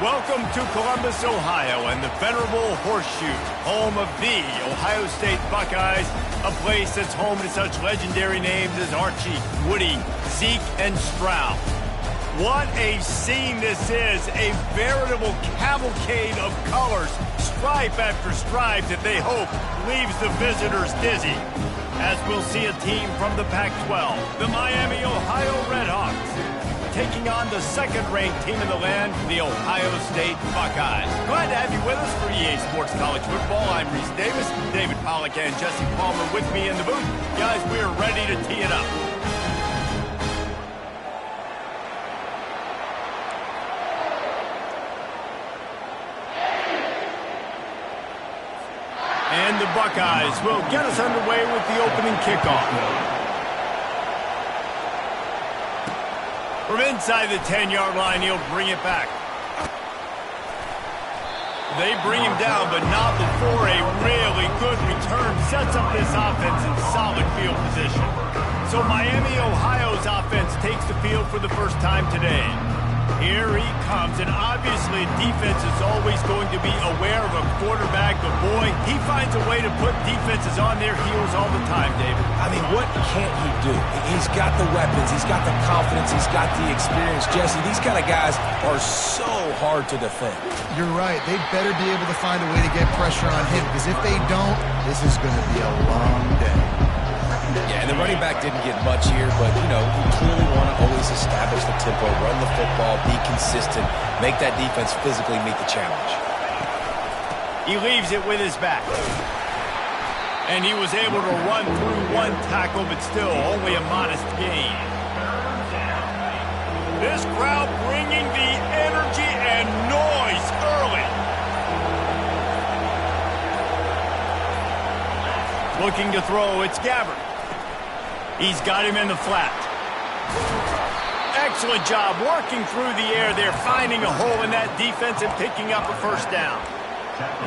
Welcome to Columbus, Ohio, and the venerable Horseshoe, home of the Ohio State Buckeyes, a place that's home to such legendary names as Archie, Woody, Zeke, and Stroud. What a scene this is, a veritable cavalcade of colors, stripe after stripe that they hope leaves the visitors dizzy. As we'll see a team from the Pac-12, the Miami, Ohio Redhawks, taking on the second-ranked team in the land, the Ohio State Buckeyes. Glad to have you with us for EA Sports College Football. I'm Reese Davis, David Pollack and Jesse Palmer with me in the booth. Guys, we are ready to tee it up. And the Buckeyes will get us underway with the opening kickoff. From inside the 10-yard line, he'll bring it back. They bring him down, but not before a really good return sets up this offense in solid field position. So Miami, Ohio's offense takes the field for the first time today. Here he comes, and obviously defense is always going to be aware of a quarterback, but boy, he finds a way to put defenses on their heels all the time, David. I mean, what can't he do? He's got the weapons, he's got the confidence, he's got the experience. Jesse, these kind of guys are so hard to defend. You're right. They better be able to find a way to get pressure on him, because if they don't, this is going to be a long day. Yeah, and the running back didn't get much here, but, you know, you clearly want to always establish the tempo, run the football, be consistent, make that defense physically meet the challenge. He leaves it with his back. And he was able to run through one tackle, but still only a modest gain. This crowd bringing the energy and noise early. Looking to throw, it's Gabbert. He's got him in the flat. Excellent job working through the air there, finding a hole in that defense and picking up a first down.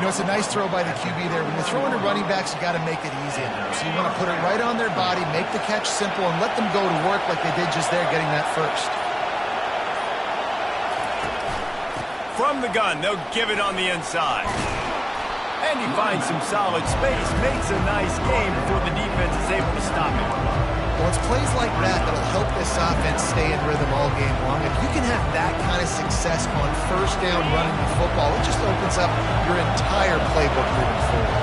You know, it's a nice throw by the QB there. When you're throwing to running backs, you got to make it easy. So you want to put it right on their body, make the catch simple, and let them go to work like they did just there, getting that first. From the gun, they'll give it on the inside. And he finds some solid space, makes a nice game before the defense is able to stop him. Well, it's plays like that that'll help this offense stay in rhythm all game long. If you can have that kind of success on first down running the football, it just opens up your entire playbook moving forward.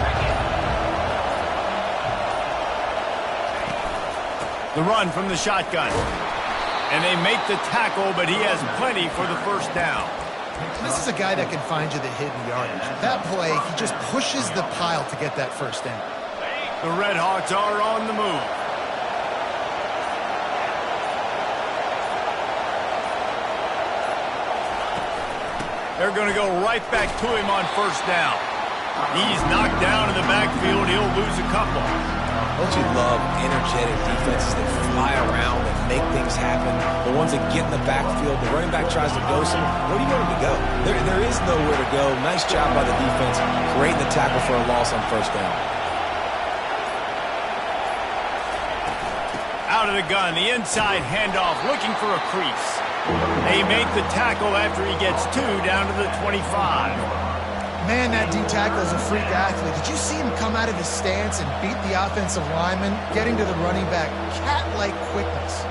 The run from the shotgun. And they make the tackle, but he has plenty for the first down. This is a guy that can find you the hidden yardage. That play, he just pushes the pile to get that first down. The Redhawks are on the move. They're going to go right back to him on first down. He's knocked down in the backfield. He'll lose a couple. Don't you love energetic defenses that fly around and make things happen? The ones that get in the backfield, the running back tries to go somewhere. Where do you want him to go? There is nowhere to go. Nice job by the defense. Great in the tackle for a loss on first down. Out of the gun, the inside handoff, looking for a crease. They make the tackle after he gets two down to the 25. Man, that D-tackle is a freak athlete. Did you see him come out of his stance and beat the offensive lineman, getting to the running back? Cat-like quickness.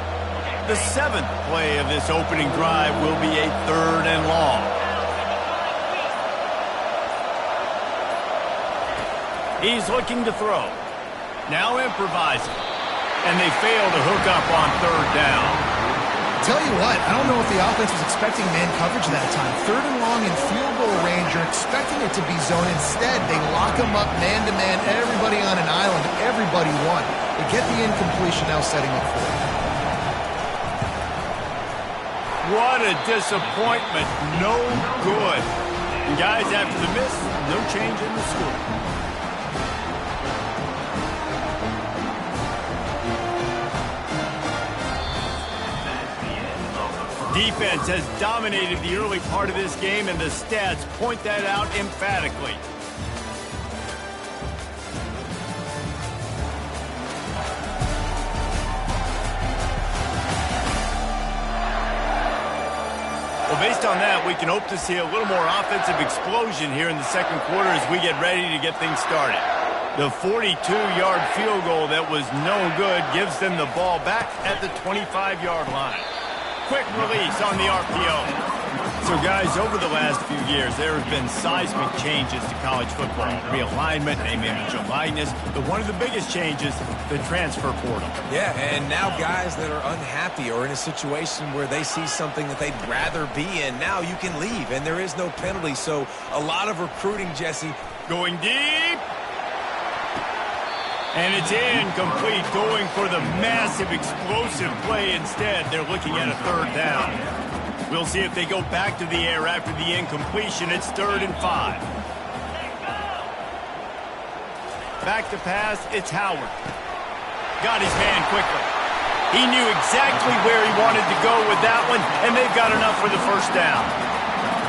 The seventh play of this opening drive will be a third and long. He's looking to throw. Now improvising. And they fail to hook up on third down. Tell you what, I don't know if the offense was expecting man coverage that time. Third and long in field goal range, you're expecting it to be zone. Instead, they lock him up man-to-man, everybody on an island, everybody won. They get the incompletion now setting up for it. What a disappointment. No good. And guys, after the miss, no change in the score. Defense has dominated the early part of this game, and the stats point that out emphatically. Well, based on that, we can hope to see a little more offensive explosion here in the second quarter as we get ready to get things started. The 42-yard field goal that was no good gives them the ball back at the 25-yard line. Quick release on the RPO. So, guys, over the last few years, there have been seismic changes to college football. Realignment, name, image, and likeness. But one of the biggest changes, the transfer portal. Yeah, and now guys that are unhappy or in a situation where they see something that they'd rather be in, now you can leave, and there is no penalty. So a lot of recruiting, Jesse. Going deep. And it's incomplete, going for the massive explosive play instead. They're looking at a third down. We'll see if they go back to the air after the incompletion. It's 3rd and 5. Back to pass, it's Howard. Got his man quickly. He knew exactly where he wanted to go with that one, and they've got enough for the first down.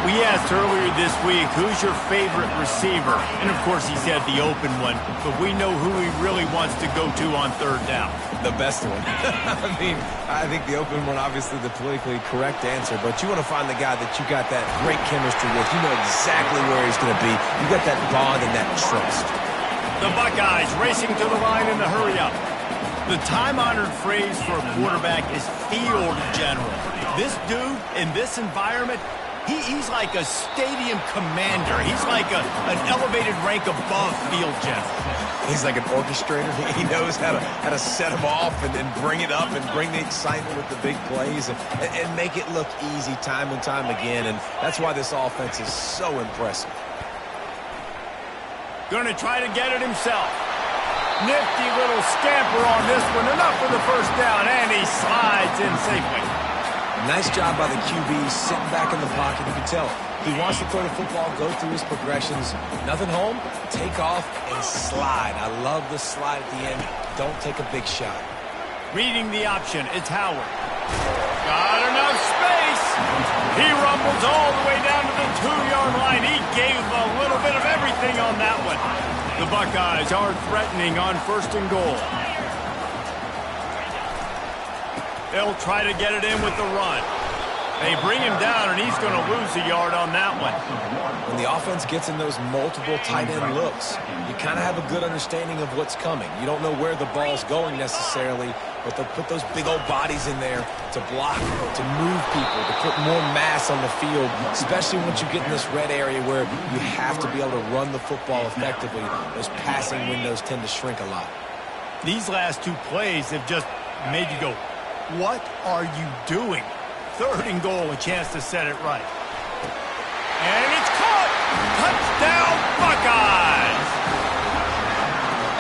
We asked earlier this week, who's your favorite receiver? And, of course, he said the open one, but we know who he really wants to go to on 3rd down. The best one. I mean, I think the open one, obviously the politically correct answer, but you want to find the guy that you got that great chemistry with. You know exactly where he's going to be. You got that bond and that trust. The Buckeyes racing to the line in the hurry-up. The time-honored phrase for a quarterback is field general. This dude, in this environment, he's like a stadium commander. He's like an elevated rank above field general. He's like an orchestrator. He knows how to set them off and bring it up and bring the excitement with the big plays and make it look easy time and time again. And that's why this offense is so impressive. Going to try to get it himself. Nifty little scamper on this one. Enough for the first down, and he slides in safely. Nice job by the QB sitting back in the pocket. You can tell he wants to throw the football, go through his progressions. Nothing home, take off, and slide. I love the slide at the end. Don't take a big shot. Reading the option, it's Howard. Got enough space. He rumbles all the way down to the 2-yard line. He gave a little bit of everything on that one. The Buckeyes are threatening on 1st and goal. They'll try to get it in with the run. They bring him down, and he's going to lose a yard on that one. When the offense gets in those multiple tight end looks, you kind of have a good understanding of what's coming. You don't know where the ball's going necessarily, but they'll put those big old bodies in there to block, to move people, to put more mass on the field, especially once you get in this red area where you have to be able to run the football effectively. Those passing windows tend to shrink a lot. These last 2 plays have just made you go, what are you doing? 3rd and goal, a chance to set it right. And it's caught! Touchdown, Buckeyes!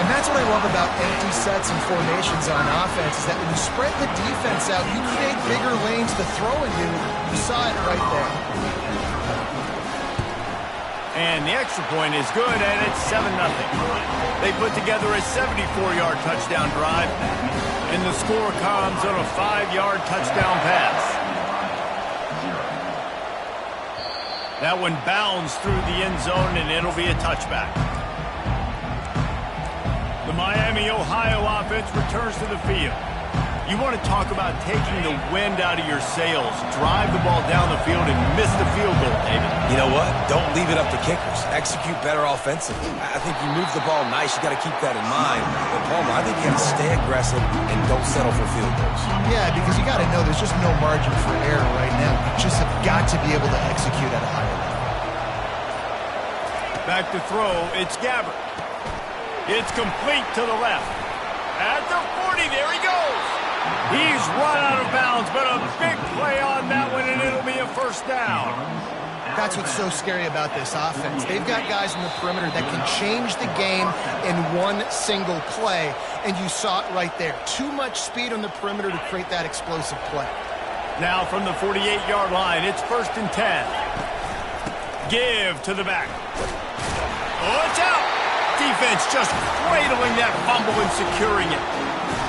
And that's what I love about empty sets and formations on offense, is that when you spread the defense out, you create bigger lanes to throw into. You saw it right there. And the extra point is good, and it's 7-0. They put together a 74-yard touchdown drive, and the score comes on a 5-yard touchdown pass. That one bounds through the end zone, and it'll be a touchback. The Miami, Ohio offense returns to the field. You want to talk about taking the wind out of your sails. Drive the ball down the field and miss the field goal, David. You know what? Don't leave it up to kickers. Execute better offensively. I think you move the ball nice. You got to keep that in mind. But, Palmer, I think you got to stay aggressive and don't settle for field goals. Yeah, because you got to know there's just no margin for error right now. You just have got to be able to execute at a higher level. Back to throw, it's Gabbert. It's complete to the left. At the 40, there he goes. He's run out of bounds, but a big play on that one, and it'll be a first down. That's what's so scary about this offense. They've got guys in the perimeter that can change the game in one single play, and you saw it right there. Too much speed on the perimeter to create that explosive play. Now from the 48-yard line, it's 1st and 10. Give to the back. Oh, it's out. Defense just cradling that fumble and securing it.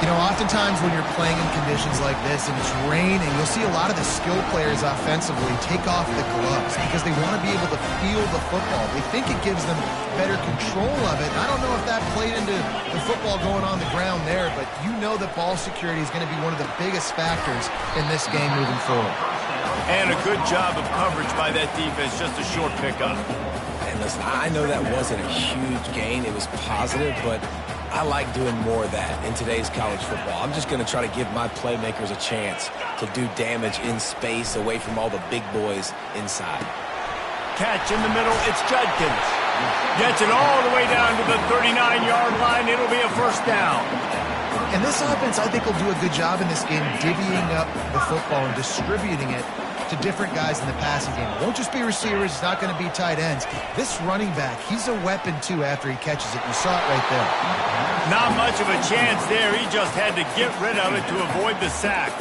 You know, oftentimes when you're playing in conditions like this and it's raining, you'll see a lot of the skill players offensively take off the gloves because they want to be able to feel the football. They think it gives them better control of it. I don't know if that played into the football going on the ground there, but you know that ball security is going to be one of the biggest factors in this game moving forward. And a good job of coverage by that defense, just a short pickup. And listen, I know that wasn't a huge gain. It was positive, but I like doing more of that in today's college football. I'm just going to try to give my playmakers a chance to do damage in space away from all the big boys inside. Catch in the middle, it's Judkins. Gets it all the way down to the 39-yard line. It'll be a first down. And this offense, I think, will do a good job in this game divvying up the football and distributing it to different guys in the passing game. It won't just be receivers. It's not going to be tight ends. This running back, he's a weapon, too, after he catches it. You saw it right there. Not much of a chance there. He just had to get rid of it to avoid the sack.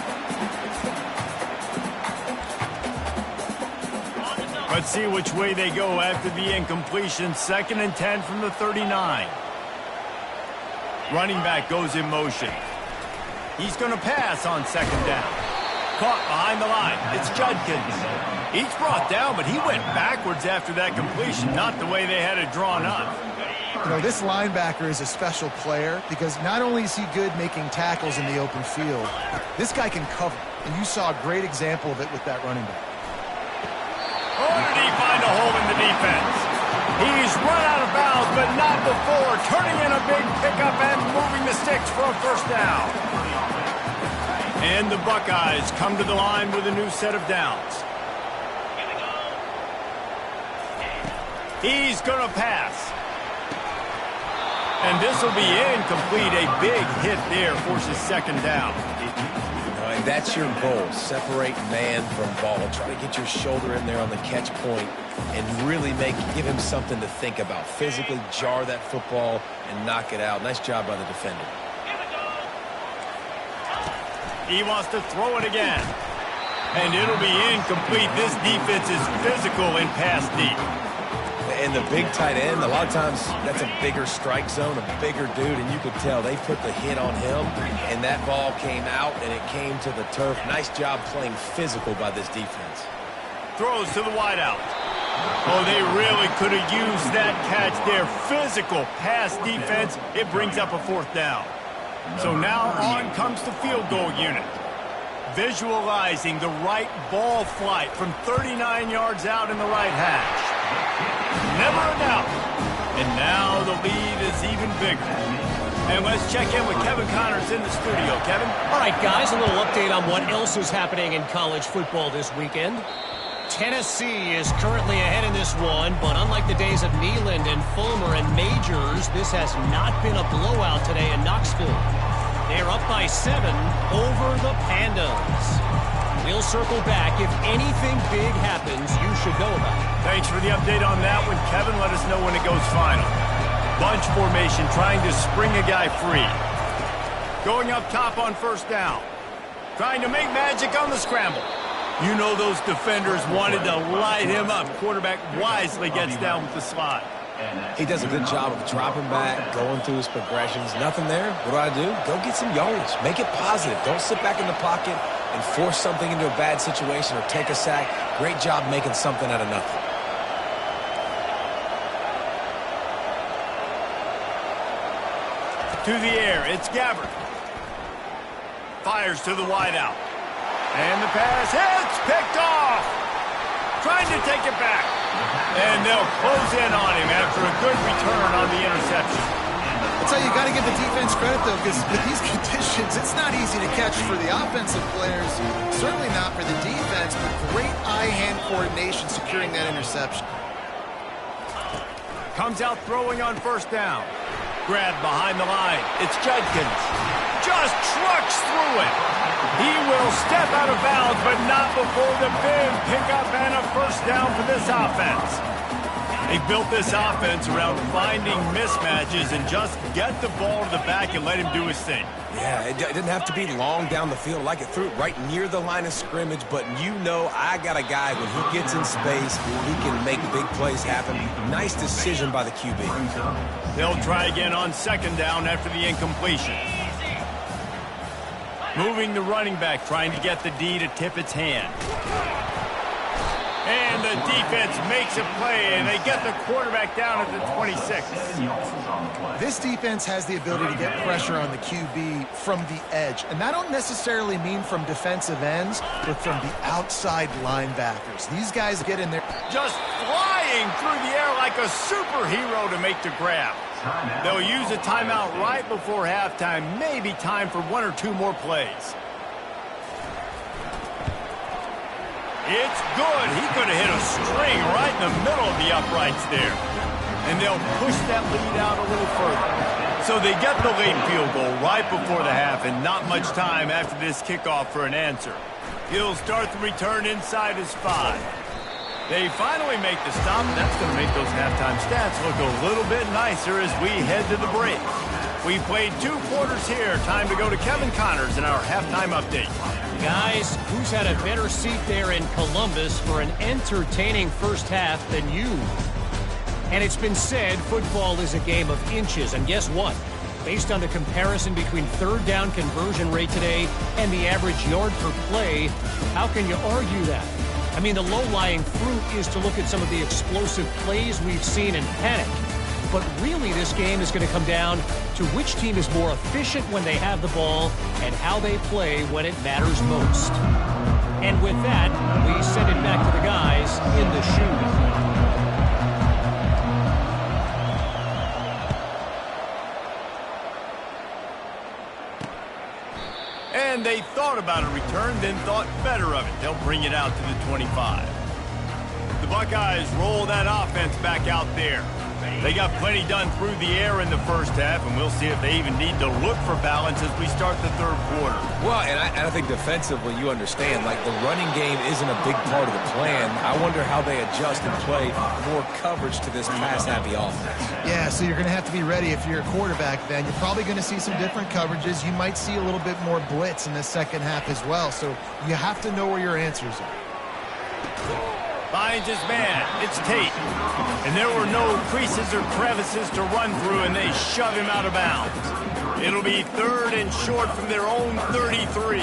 Let's see which way they go after the incompletion. 2nd and 10 from the 39. Running back goes in motion. He's going to pass on 2nd down. Caught behind the line. It's Judkins. He's brought down, but he went backwards after that completion, not the way they had it drawn up. You know, this linebacker is a special player because not only is he good making tackles in the open field, this guy can cover. And you saw a great example of it with that running back. Oh, did he find a hole in the defense? He's run out of bounds, but not before turning in a big pickup and moving the sticks for a first down. And the Buckeyes come to the line with a new set of downs. He's going to pass. And this will be incomplete. A big hit there forces 2nd down. And that's your goal. Separate man from ball. Try to get your shoulder in there on the catch point and really give him something to think about. Physically jar that football and knock it out. Nice job by the defender. He wants to throw it again. And it'll be incomplete. This defense is physical in pass deep. And the big tight end, a lot of times that's a bigger strike zone, a bigger dude, and you could tell they put the hit on him, and that ball came out, and it came to the turf. Nice job playing physical by this defense. Throws to the wideout. Oh, they really could have used that catch there. Physical pass defense. It brings up a 4th down. So now on comes the field goal unit. Visualizing the right ball flight from 39 yards out in the right hash. Never a doubt. And now the lead is even bigger. And let's check in with Kevin Connors in the studio. Kevin? All right, guys, a little update on what else is happening in college football this weekend. Tennessee is currently ahead in this one, but unlike the days of Neyland and Fulmer and Majors, this has not been a blowout today in Knoxville. They're up by 7 over the Pandas. We'll circle back. If anything big happens, you should know about it. Thanks for the update on that one, Kevin. Let us know when it goes final. Bunch formation trying to spring a guy free. Going up top on 1st down. Trying to make magic on the scramble. You know those defenders wanted to light him up. Quarterback wisely gets down with the slide. He does a good job of dropping back, going through his progressions. Nothing there. What do? Go get some yardage. Make it positive. Don't sit back in the pocket and force something into a bad situation or take a sack. Great job making something out of nothing. To the air, it's Gabbert. Fires to the wideout. And the pass hits, picked off. Trying to take it back. And they'll close in on him after a good return on the interception. I'll tell you, you got to give the defense credit, though, because with these conditions, it's not easy to catch for the offensive players. Certainly not for the defense, but great eye-hand coordination securing that interception. Comes out throwing on 1st down. Grab behind the line. It's Judkins. Just trucks through it. He will step out of bounds, but not before the big pickup and a 1st down for this offense. They built this offense around finding mismatches and just get the ball to the back and let him do his thing. Yeah, it didn't have to be long down the field. Like it threw it right near the line of scrimmage, but you know I got a guy when he gets in space, he can make big plays happen. Nice decision by the QB. They'll try again on 2nd down after the incompletion. Moving the running back, trying to get the D to tip its hand. And the defense makes a play, and they get the quarterback down at the 26. This defense has the ability to get pressure on the QB from the edge. And that don't necessarily mean from defensive ends, but from the outside linebackers. These guys get in there. Just flying through the air like a superhero to make the grab. They'll use a timeout right before halftime. Maybe time for one or two more plays. It's good. He could have hit a string right in the middle of the uprights there. And they'll push that lead out a little further. So they get the late field goal right before the half, and not much time after this kickoff for an answer. He'll start the return inside his 5. They finally make the stop, and that's going to make those halftime stats look a little bit nicer as we head to the break. We played 2 quarters here. Time to go to Kevin Connors in our halftime update. Guys, who's had a better seat there in Columbus for an entertaining first half than you? And it's been said football is a game of inches. And guess what? Based on the comparison between third down conversion rate today and the average yard per play, how can you argue that? I mean, the low-lying fruit is to look at some of the explosive plays we've seen in panic. But really, this game is going to come down to which team is more efficient when they have the ball and how they play when it matters most. And with that, we send it back to the guys in the shoe. And they thought about a return, then thought better of it. They'll bring it out to the 25. The Buckeyes roll that offense back out there. They got plenty done through the air in the first half, and we'll see if they even need to look for balance as we start the third quarter. Well, and I think defensively, you understand, like the running game isn't a big part of the plan. I wonder how they adjust and play more coverage to this pass-happy offense. Yeah, so you're going to have to be ready if you're a quarterback then. You're probably going to see some different coverages. You might see a little bit more blitz in the second half as well, so you have to know where your answers are. Finds his man. It's Tate. And there were no creases or crevices to run through, and they shove him out of bounds. It'll be third and short from their own 33.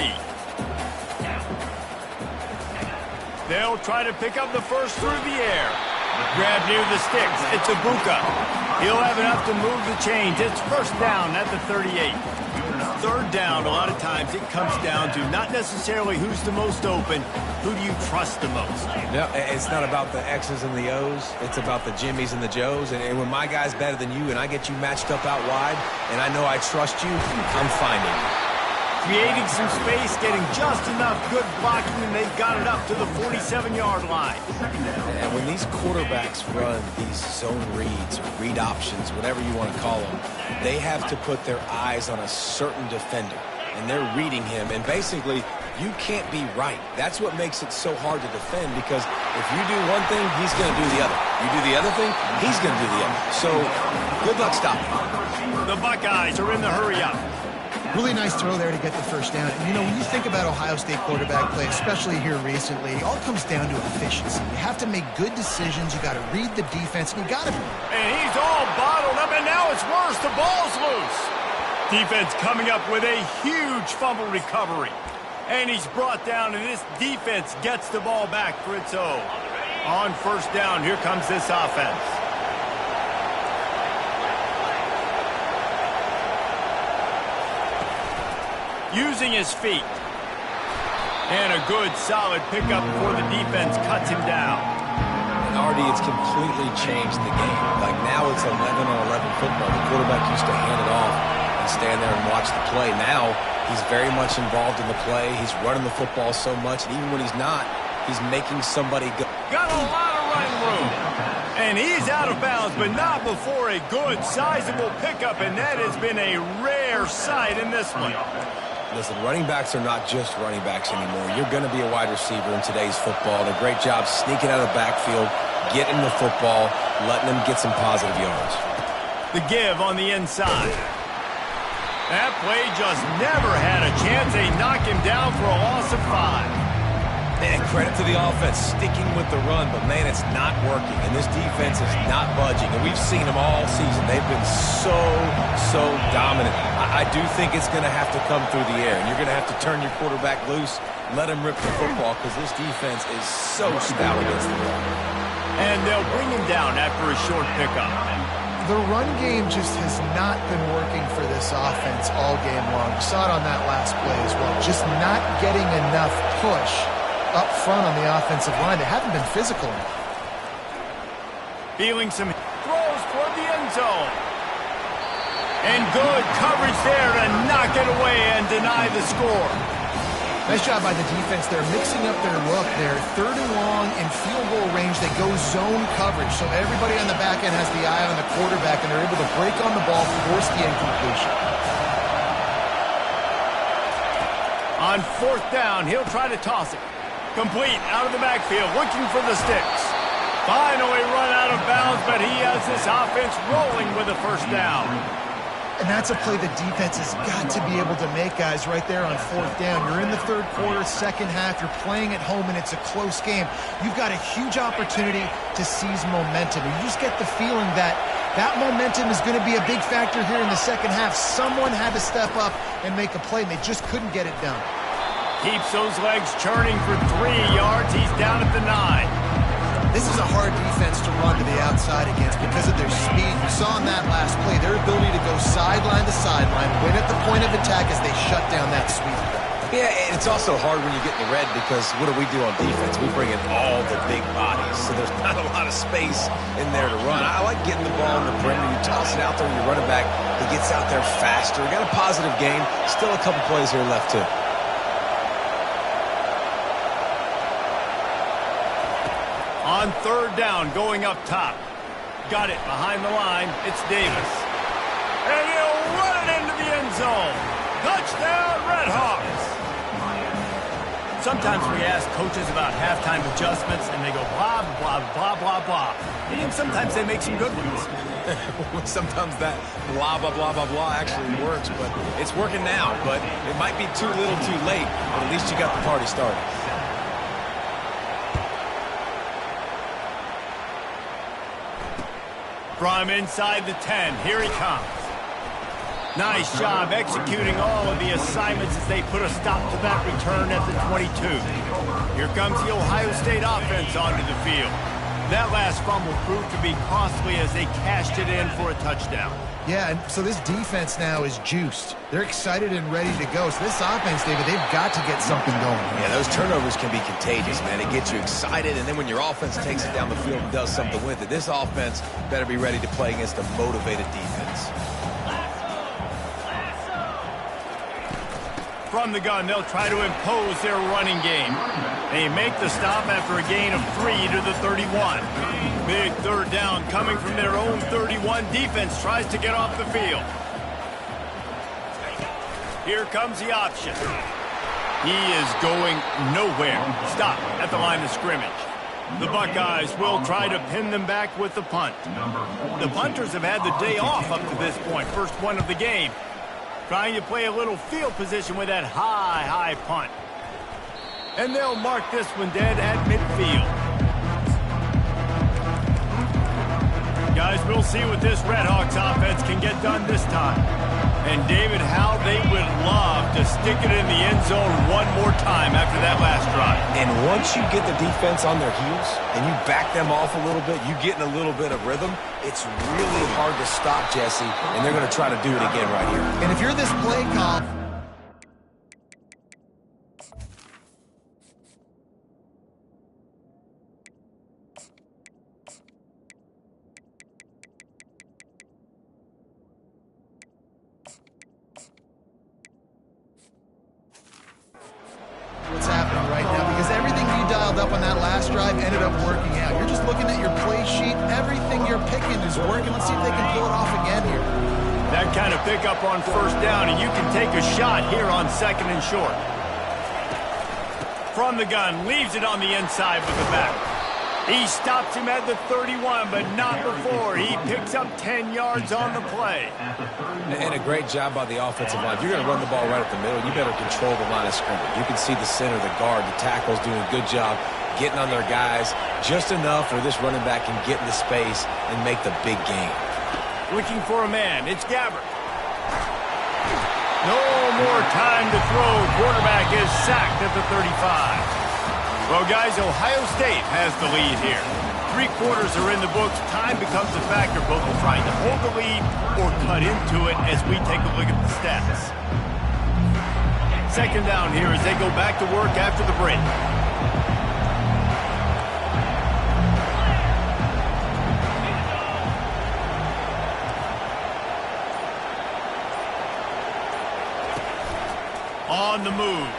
They'll try to pick up the first through the air. Grab near the sticks. It's Ibuka. He'll have enough to move the chains. It's first down at the 38. Third down, a lot of times it comes down to not necessarily who's the most open, who do you trust the most? No, it's not about the X's and the O's. It's about the Jimmies and the Joes. And when my guy's better than you and I get you matched up out wide and I know I trust you, I'm finding you. Creating some space, getting just enough good blocking, and they've got it up to the 47-yard line. And when these quarterbacks run these zone reads or read options, whatever you want to call them, they have to put their eyes on a certain defender. And they're reading him. And basically, you can't be right. That's what makes it so hard to defend, because if you do one thing, he's going to do the other. You do the other thing, he's going to do the other. So good luck stopping. The Buckeyes are in the hurry-up. Really nice throw there to get the first down. And, you know, when you think about Ohio State quarterback play, especially here recently, it all comes down to efficiency. You have to make good decisions. You got to read the defense, and you got to. And he's all bottled up, and now it's worse. The ball's loose. Defense coming up with a huge fumble recovery. And he's brought down, and this defense gets the ball back for its own. On first down, here comes this offense. Using his feet. And a good, solid pickup before the defense cuts him down. And Artie, it's completely changed the game. Like now it's 11-on-11 football. The quarterback used to hand it off and stand there and watch the play. Now he's very much involved in the play. He's running the football so much, and even when he's not, he's making somebody go. Got a lot of running room. And he's out of bounds, but not before a good, sizable pickup, and that has been a rare sight in this one. Listen, running backs are not just running backs anymore. You're going to be a wide receiver in today's football. And a great job sneaking out of the backfield, getting the football, letting them get some positive yards. The give on the inside. That play just never had a chance. They knock him down for a loss of 5. And credit to the offense, sticking with the run, but man, it's not working. And this defense is not budging. And we've seen them all season. They've been so dominant. I do think it's going to have to come through the air. And you're going to have to turn your quarterback loose, let him rip the football, because this defense is so stout against the run. And they'll bring him down after a short pickup. The run game just has not been working for this offense all game long. You saw it on that last play as well. Just not getting enough push up front on the offensive line. They haven't been physical enough. Feeling some throws toward the end zone. And good coverage there to knock it away and deny the score. Nice job by the defense. They're mixing up their look there. 3rd and long in field goal range. They go zone coverage. So everybody on the back end has the eye on the quarterback, and they're able to break on the ball, force the incompletion. On 4th down, he'll try to toss it. Complete out of the backfield, looking for the sticks. Finally run out of bounds, but he has this offense rolling with a 1st down. And that's a play the defense has got to be able to make, guys, right there on 4th down. You're in the 3rd quarter, 2nd half. You're playing at home, and it's a close game. You've got a huge opportunity to seize momentum. And you just get the feeling that that momentum is going to be a big factor here in the 2nd half. Someone had to step up and make a play, and they just couldn't get it done. Keeps those legs churning for 3 yards. He's down at the 9. This is a hard defense to run to the outside against because of their speed. You saw in that last play their ability to go sideline to sideline, win at the point of attack as they shut down that sweep. Yeah, and it's also hard when you get in the red because what do we do on defense? We bring in all the big bodies, so there's not a lot of space in there to run. I like getting the ball in the perimeter. You toss it out there when you're running back. He gets out there faster. We got a positive game. Still a couple plays here left, too. On 3rd down, going up top. Got it behind the line. It's Davis. And he'll run it into the end zone. Touchdown, Redhawks. Sometimes we ask coaches about halftime adjustments, and they go blah, blah, blah, blah, blah. And sometimes they make some good ones. Sometimes that blah, blah, blah, blah, blah actually works, but it's working now. But it might be too little too late, but at least you got the party started. From inside the 10, here he comes. Nice job executing all of the assignments as they put a stop to that return at the 22. Here comes the Ohio State offense onto the field. That last fumble proved to be costly as they cashed it in for a touchdown. Yeah, and so this defense now is juiced. They're excited and ready to go. So this offense, David, they've got to get something going. Yeah, those turnovers can be contagious, man. It gets you excited, and then when your offense takes it down the field and does something with it, this offense better be ready to play against a motivated defense. From the gun, they'll try to impose their running game. They make the stop after a gain of 3 to the 31. Big 3rd down coming from their own 31. Defense tries to get off the field. Here comes the option. He is going nowhere. Stop at the line of scrimmage. The Buckeyes will try to pin them back with the punt. The punters have had the day off up to this point. First one of the game. Trying to play a little field position with that high punt. And they'll mark this one dead at midfield. Guys, we'll see what this Redhawks offense can get done this time. And David, how they would love to stick it in the end zone one more time after that last drive. And once you get the defense on their heels and you back them off a little bit, you get in a little bit of rhythm, it's really hard to stop, Jesse, and they're going to try to do it again right here. And if you're this play call... what's happening right now, because everything you dialed up on that last drive ended up working out. You're just looking at your play sheet. Everything you're picking is working. Let's see if they can pull it off again here. That kind of pickup on 1st down, and you can take a shot here on 2nd and short. From the gun, leaves it on the inside with the back. He stops him at the 31, but not before. He picks up 10 yards on the play. And a great job by the offensive line. If you're going to run the ball right at the middle, you better control the line of scrimmage. You can see the center, the guard, the tackles doing a good job getting on their guys just enough where this running back can get into space and make the big game. Looking for a man. It's Gabbert. No more time to throw. Quarterback is sacked at the 35. Well, guys, Ohio State has the lead here. 3 quarters are in the books. Time becomes a factor, both in trying to hold the lead or cut into it as we take a look at the stats. Second down here as they go back to work after the break. On the move.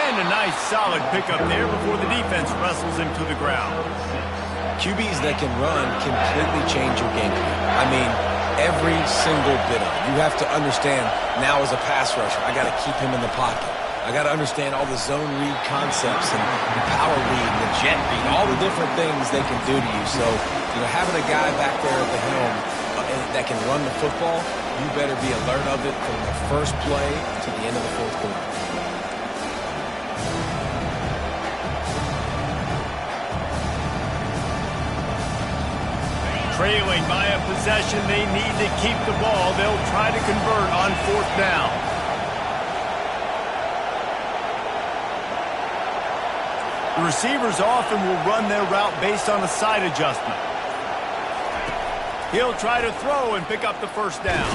And a nice solid pickup there before the defense wrestles him to the ground. QBs that can run completely change your game plan. I mean, every single bit of it. You have to understand now as a pass rusher, I got to keep him in the pocket. I got to understand all the zone read concepts and the power read and the jet read, all the different things they can do to you. So, having a guy back there at the helm that can run the football, you better be alert of it from the first play to the end of the fourth quarter. Trailing by a possession, they need to keep the ball. They'll try to convert on 4th down. The receivers often will run their route based on a side adjustment. He'll try to throw and pick up the 1st down.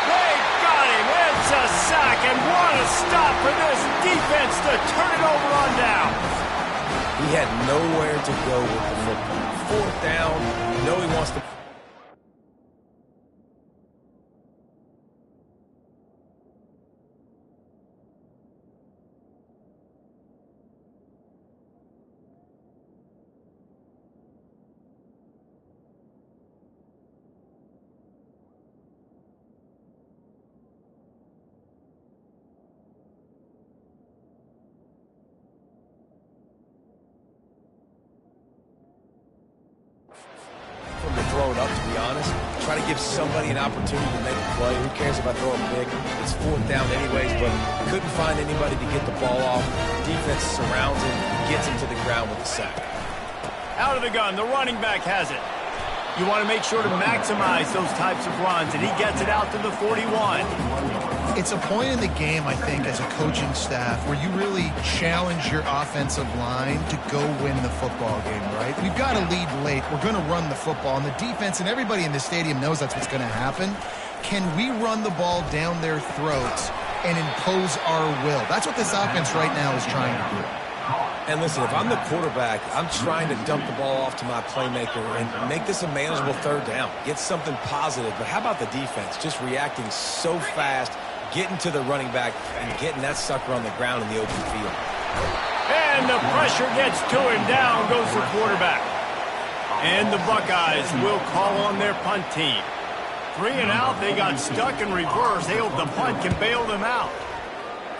They got him. It's a sack, and what a stop for this defense to turn it over on down. He had nowhere to go with the football. 4th down, you know he wants to... throw it up, to be honest. Try to give somebody an opportunity to make a play. Who cares if I throw it big? It's 4th down anyways, but couldn't find anybody to get the ball off. The defense surrounds him, gets him to the ground with a sack. Out of the gun, the running back has it. You want to make sure to maximize those types of runs, and he gets it out to the 41. It's a point in the game, I think, as a coaching staff where you really challenge your offensive line to go win the football game, right? We've got to lead late. We're going to run the football, and the defense and everybody in the stadium knows that's what's going to happen. Can we run the ball down their throats and impose our will? That's what this offense right now is trying to do. And listen, if I'm the quarterback, I'm trying to dump the ball off to my playmaker and make this a manageable 3rd down. Get something positive. But how about the defense? Just reacting so fast, getting to the running back, and getting that sucker on the ground in the open field. And the pressure gets to him. Down goes the quarterback. And the Buckeyes will call on their punt team. 3 and out. They got stuck in reverse. They hope the punt can bail them out.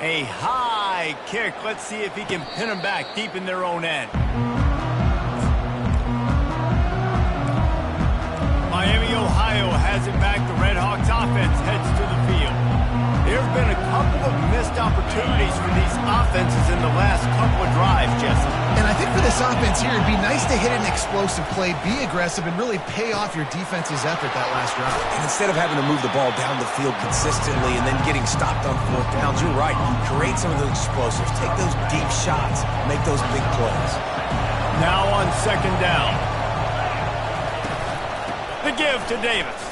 A high kick. Let's see if he can pin them back deep in their own end. Miami, Ohio has it back. The Red Hawks offense heads to the field. There have been a couple of missed opportunities for these offenses in the last couple of drives, Jesse. And I think for this offense here, it'd be nice to hit an explosive play, be aggressive, and really pay off your defense's effort that last drive. And instead of having to move the ball down the field consistently and then getting stopped on 4th downs, you're right. Create some of those explosives. Take those deep shots. Make those big plays. Now on 2nd down. The give to Davis.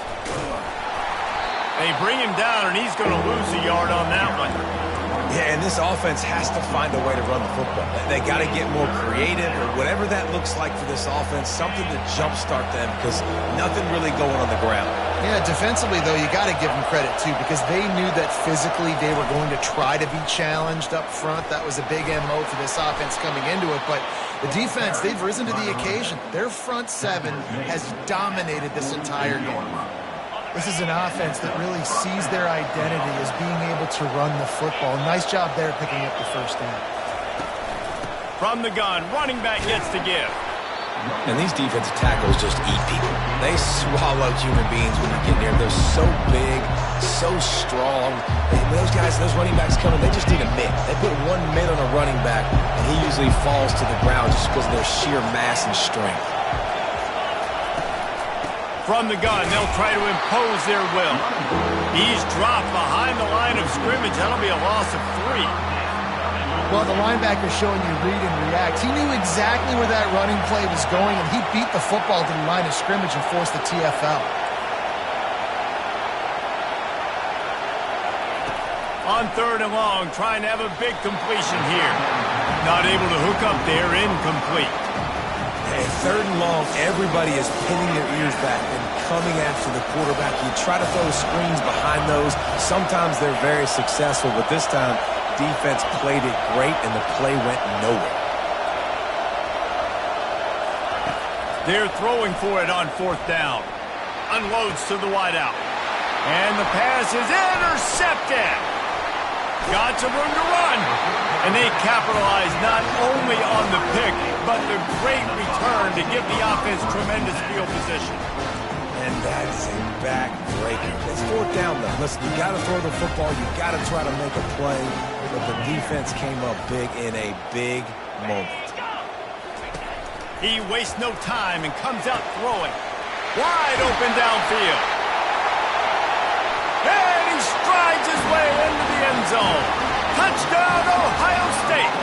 They bring him down, and he's going to lose a yard on that one. Yeah, and this offense has to find a way to run the football. They got to get more creative or whatever that looks like for this offense, something to jumpstart them because nothing really going on the ground. Yeah, defensively, though, you got to give them credit, too, because they knew that physically they were going to try to be challenged up front. That was a big MO for this offense coming into it, but the defense, they've risen to the occasion. Their front 7 has dominated this entire game. This is an offense that really sees their identity as being able to run the football. Nice job there picking up the 1st down. From the gun, running back gets to give. And these defensive tackles just eat people. They swallow human beings when you get near. They're so big, so strong. And those guys, those running backs coming, they just need a mid. They put one mid on a running back, and he usually falls to the ground just because of their sheer mass and strength. From the gun, they'll try to impose their will. He's dropped behind the line of scrimmage. That'll be a loss of 3. Well, the linebacker's showing you read and react. He knew exactly where that running play was going, and he beat the football to the line of scrimmage and forced the TFL. On 3rd and long, trying to have a big completion here. Not able to hook up there, incomplete. Hey, 3rd and long, everybody is pinning their ears back and coming after the quarterback. You try to throw screens behind those. Sometimes they're very successful, but this time, defense played it great, and the play went nowhere. They're throwing for it on 4th down. Unloads to the wideout. And the pass is intercepted. Got some room to run. And they capitalize not only on the pick, but the great return to give the offense tremendous field position. And that's a backbreaker. It's 4th down, though. Listen, you got to throw the football. You got to try to make a play. But the defense came up big in a big moment. He wastes no time and comes out throwing. Wide open downfield. And he strides his way into the end zone. Touchdown, Ohio State.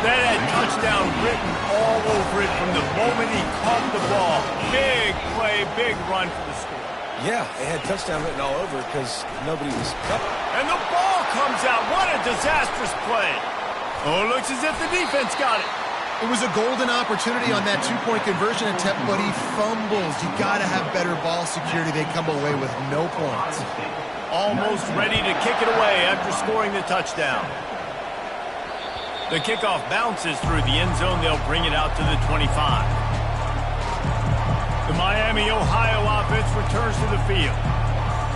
That had touchdown written all over it from the moment he caught the ball. Big play, big run for the score. Yeah, it had touchdown written all over it because nobody was covered. And the ball comes out. What a disastrous play. Oh, it looks as if the defense got it. It was a golden opportunity on that 2-point conversion attempt, but he fumbles. You got to have better ball security. They come away with no points. Almost ready to kick it away after scoring the touchdown. The kickoff bounces through the end zone. They'll bring it out to the 25. The Miami, Ohio offense returns to the field.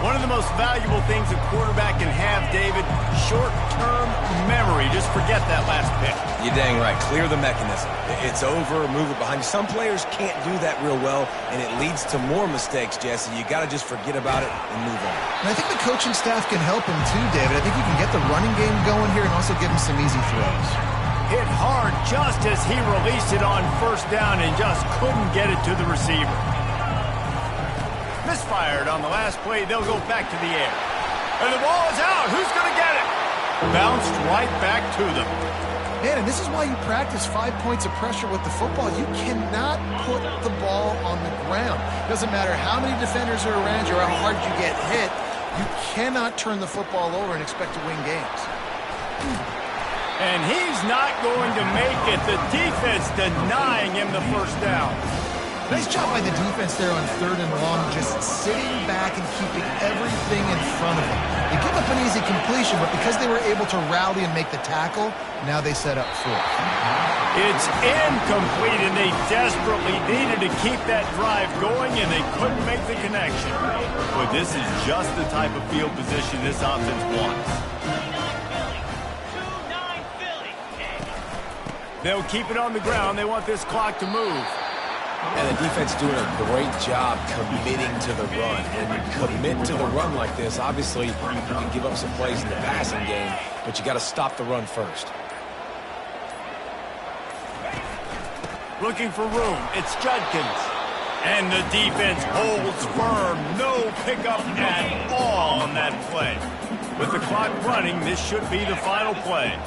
One of the most valuable things a quarterback can have, David, short-term memory. Just forget that last pick. You're dang right. Clear the mechanism. It's over, move it behind you. Some players can't do that real well, and it leads to more mistakes, Jesse. You got to just forget about it and move on. And I think the coaching staff can help him too, David. I think you can get the running game going here and also give him some easy throws. Hit hard just as he released it on 1st down and just couldn't get it to the receiver. Misfired on the last play. They'll go back to the air. And the ball is out. Who's going to get it? Bounced right back to them. Man, and this is why you practice 5 points of pressure with the football. You cannot put the ball on the ground. Doesn't matter how many defenders are around you or how hard you get hit. You cannot turn the football over and expect to win games. And he's not going to make it. The defense denying him the 1st down. Nice job by the defense there on 3rd and long, just sitting back and keeping everything in front of them. They give up an easy completion, but because they were able to rally and make the tackle, now they set up 4th. It's incomplete, and they desperately needed to keep that drive going, and they couldn't make the connection. But this is just the type of field position this offense wants. They'll keep it on the ground. They want this clock to move. And the defense doing a great job committing to the run. When you commit to the run like this, obviously you can give up some plays in the passing game, but you got to stop the run first. Looking for room. It's Judkins. And the defense holds firm. No pickup at all on that play. With the clock running, this should be the final play.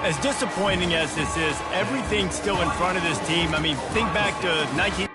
As disappointing as this is, everything's still in front of this team. I mean, think back to 19...